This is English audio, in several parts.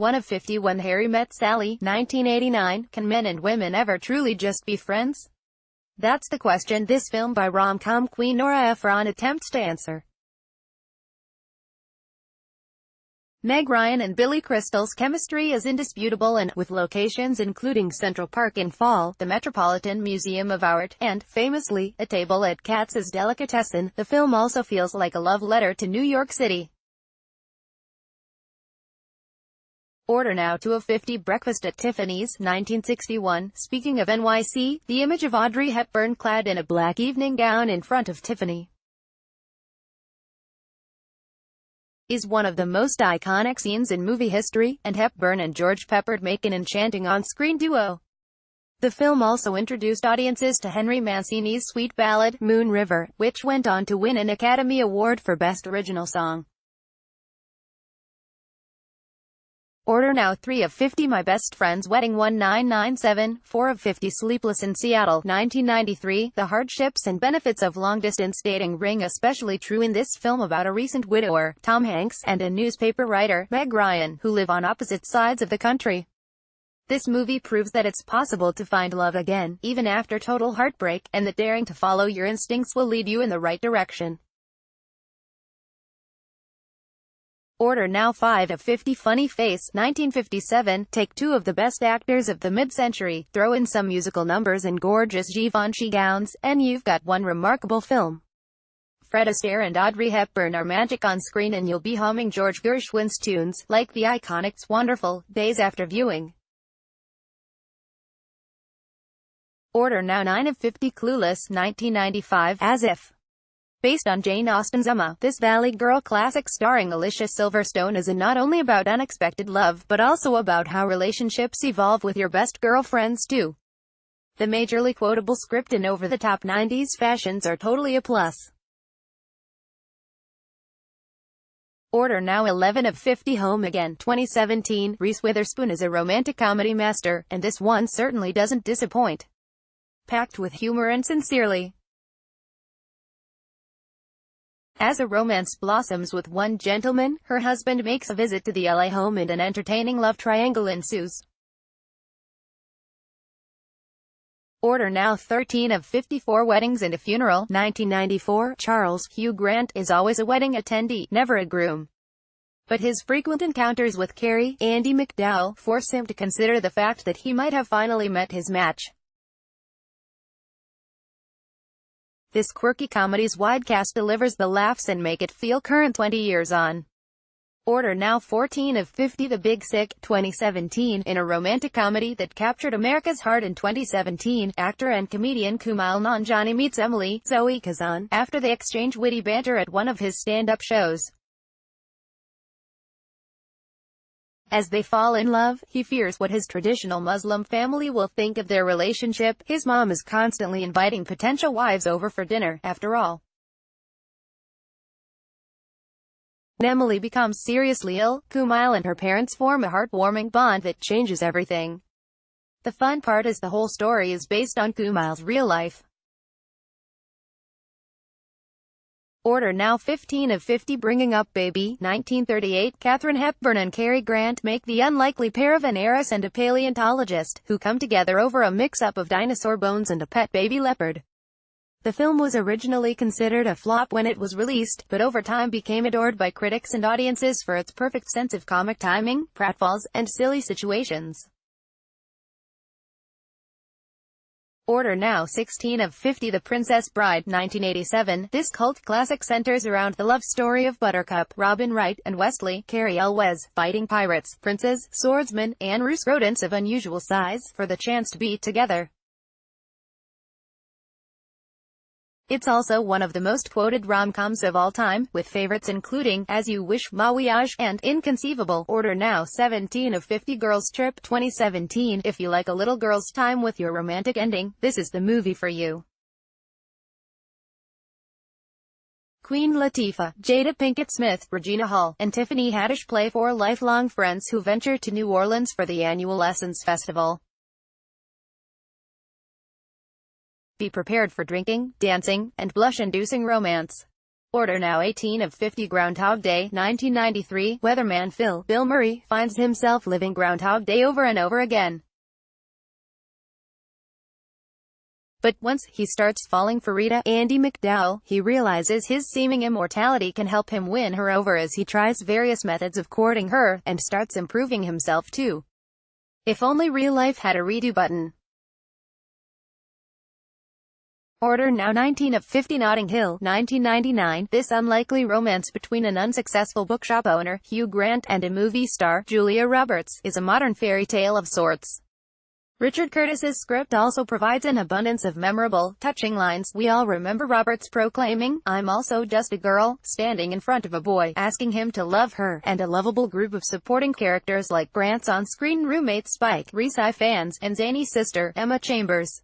1 of 50 When Harry Met Sally, 1989. Can men and women ever truly just be friends? That's the question this film by rom-com queen Nora Ephron attempts to answer. Meg Ryan and Billy Crystal's chemistry is indisputable, and, with locations including Central Park in Fall, the Metropolitan Museum of Art, and, famously, a table at Katz's Delicatessen, the film also feels like a love letter to New York City. Order now 2 of 50 Breakfast at Tiffany's, 1961. Speaking of NYC, the image of Audrey Hepburn clad in a black evening gown in front of Tiffany is one of the most iconic scenes in movie history, and Hepburn and George Peppard make an enchanting on-screen duo. The film also introduced audiences to Henry Mancini's sweet ballad, Moon River, which went on to win an Academy Award for Best Original Song. Order now 3 of 50 My Best Friend's Wedding, 1997. 4 of 50 Sleepless in Seattle, 1993. The hardships and benefits of long-distance dating ring especially true in this film about a recent widower, Tom Hanks, and a newspaper writer, Meg Ryan, who live on opposite sides of the country. This movie proves that it's possible to find love again, even after total heartbreak, and that daring to follow your instincts will lead you in the right direction. Order now 5 of 50 Funny Face, 1957. Take 2 of the best actors of the mid-century, throw in some musical numbers and gorgeous Givenchy gowns, and you've got one remarkable film. Fred Astaire and Audrey Hepburn are magic on screen, and you'll be humming George Gershwin's tunes, like the iconic "It's Wonderful," days after viewing. Order now 9 of 50 Clueless, 1995. As if based on Jane Austen's Emma, this Valley Girl classic starring Alicia Silverstone is not only about unexpected love, but also about how relationships evolve with your best girlfriends too. The majorly quotable script and over-the-top 90s fashions are totally a plus. Order now 11 of 50 Home Again, 2017. Reese Witherspoon is a romantic comedy master, and this one certainly doesn't disappoint. Packed with humor and sincerely. As a romance blossoms with one gentleman, her husband makes a visit to the LA home and an entertaining love triangle ensues. Order now 13 of 54 Weddings and a Funeral, 1994. Charles Hugh Grant is always a wedding attendee, never a groom. But his frequent encounters with Carrie, Andie MacDowell, force him to consider the fact that he might have finally met his match. This quirky comedy's wide cast delivers the laughs and make it feel current 20 years on. Order now 14 of 50 The Big Sick, 2017. In a romantic comedy that captured America's heart in 2017, actor and comedian Kumail Nanjiani meets Emily, Zoe Kazan, after they exchange witty banter at one of his stand-up shows. As they fall in love, he fears what his traditional Muslim family will think of their relationship. His mom is constantly inviting potential wives over for dinner, after all. When Emily becomes seriously ill, Kumail and her parents form a heartwarming bond that changes everything. The fun part is the whole story is based on Kumail's real life. Order now 15 of 50 Bringing Up Baby, 1938. Katharine Hepburn and Cary Grant make the unlikely pair of an heiress and a paleontologist, who come together over a mix-up of dinosaur bones and a pet baby leopard. The film was originally considered a flop when it was released, but over time became adored by critics and audiences for its perfect sense of comic timing, pratfalls, and silly situations. Order now 16 of 50 The Princess Bride, 1987. This cult classic centers around the love story of Buttercup, Robin Wright, and Wesley, Cary Elwes, fighting pirates, princes, swordsmen, and roost rodents of unusual size, for the chance to be together. It's also one of the most quoted rom-coms of all time, with favorites including As You Wish, Mariage, and Inconceivable. Order now 17 of 50 Girls Trip, 2017. If you like a little girl's time with your romantic ending, this is the movie for you. Queen Latifah, Jada Pinkett Smith, Regina Hall, and Tiffany Haddish play 4 lifelong friends who venture to New Orleans for the annual Essence Festival. Be prepared for drinking, dancing, and blush-inducing romance. Order now 18 of 50 Groundhog Day, 1993, weatherman Bill Murray, finds himself living Groundhog Day over and over again. But once he starts falling for Rita, Andie MacDowell, he realizes his seeming immortality can help him win her over as he tries various methods of courting her, and starts improving himself too. If only real life had a redo button. Order now 19 of 50 Notting Hill, 1999, this unlikely romance between an unsuccessful bookshop owner, Hugh Grant, and a movie star, Julia Roberts, is a modern fairy tale of sorts. Richard Curtis's script also provides an abundance of memorable, touching lines. We all remember Roberts proclaiming, "I'm also just a girl," standing in front of a boy, asking him to love her, and a lovable group of supporting characters like Grant's on-screen roommate Spike, Rhys Ifans, and zany sister, Emma Chambers.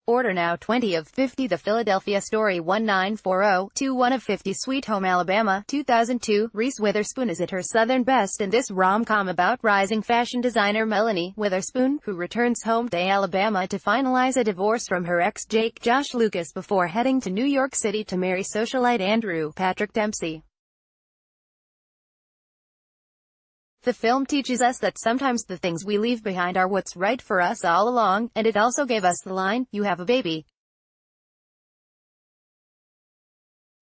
Order now 20 of 50 The Philadelphia Story 1940-21 of 50 Sweet Home Alabama, 2002, Reese Witherspoon is at her southern best in this rom-com about rising fashion designer Melanie Witherspoon, who returns home to Alabama to finalize a divorce from her ex Josh Lucas before heading to New York City to marry socialite Andrew Patrick Dempsey. The film teaches us that sometimes the things we leave behind are what's right for us all along, and it also gave us the line, "You have a baby."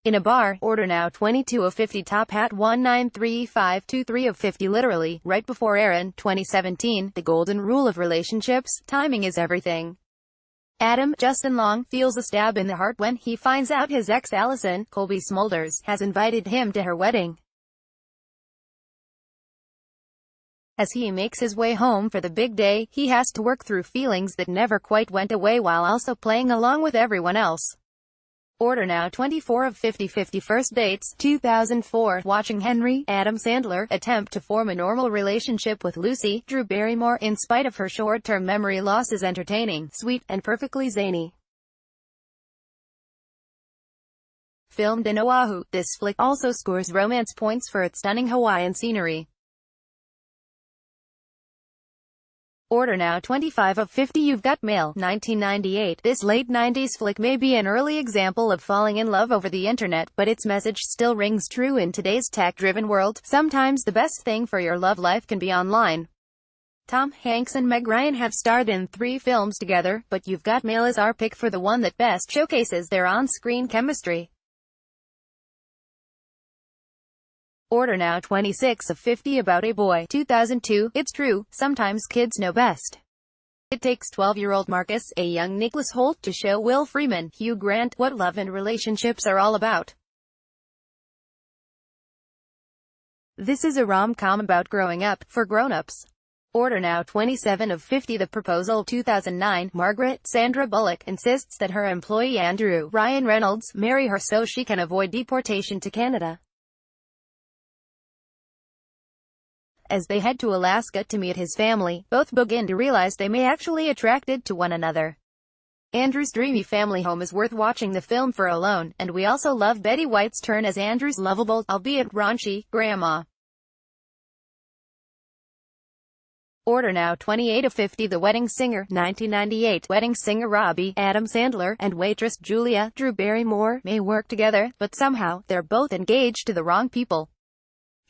In a bar, order now 22 of 50 Top Hat 1935-23 of 50 Literally, right before Aaron, 2017, The Golden Rule of Relationships, Timing is Everything. Adam, Justin Long, feels a stab in the heart when he finds out his ex Allison, Colby Smulders, has invited him to her wedding. As he makes his way home for the big day, he has to work through feelings that never quite went away while also playing along with everyone else. Order now 24 of 50 First Dates, 2004, watching Henry, Adam Sandler, attempt to form a normal relationship with Lucy, Drew Barrymore, in spite of her short-term memory loss is entertaining, sweet, and perfectly zany. Filmed in Oahu, this flick also scores romance points for its stunning Hawaiian scenery. Order now 25 of 50 You've Got Mail, 1998. This late 90s flick may be an early example of falling in love over the internet, but its message still rings true in today's tech-driven world. Sometimes the best thing for your love life can be online. Tom Hanks and Meg Ryan have starred in 3 films together, but You've Got Mail is our pick for the one that best showcases their on-screen chemistry. Order now 26 of 50 About a Boy, 2002. It's true, sometimes kids know best. It takes 12-year-old Marcus, a young Nicholas Hoult, to show Will Freeman, Hugh Grant, what love and relationships are all about. This is a rom-com about growing up, for grown-ups. Order now 27 of 50 The Proposal, 2009. Margaret, Sandra Bullock, insists that her employee Andrew Ryan Reynolds marry her so she can avoid deportation to Canada. As they head to Alaska to meet his family, both begin to realize they may actually attracted to one another. Andrew's dreamy family home is worth watching the film for alone, and we also love Betty White's turn as Andrew's lovable, albeit raunchy, grandma. Order now 28 of 50 The Wedding Singer, 1998. Wedding singer Robbie, Adam Sandler, and waitress Julia, Drew Barrymore, may work together, but somehow, they're both engaged to the wrong people.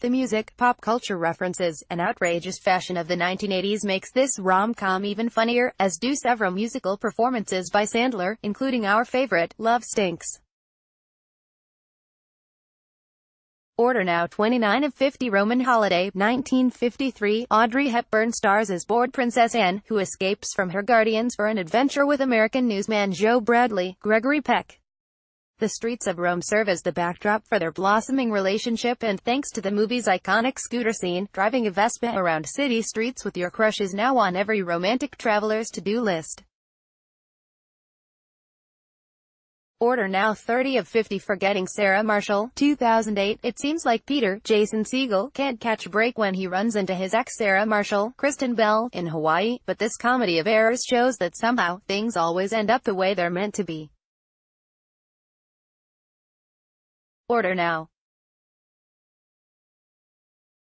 The music, pop culture references, and outrageous fashion of the 1980s makes this rom-com even funnier, as do several musical performances by Sandler, including our favorite, Love Stinks. Order now 29 of 50 Roman Holiday, 1953. Audrey Hepburn stars as bored Princess Anne, who escapes from her guardians for an adventure with American newsman Joe Bradley, Gregory Peck. The streets of Rome serve as the backdrop for their blossoming relationship, and thanks to the movie's iconic scooter scene, driving a Vespa around city streets with your crush is now on every romantic traveler's to-do list. Order now 30 of 50 Forgetting Sarah Marshall, 2008. It seems like Peter, Jason Segel, can't catch a break when he runs into his ex Sarah Marshall, Kristen Bell, in Hawaii, but this comedy of errors shows that somehow, things always end up the way they're meant to be. Order now.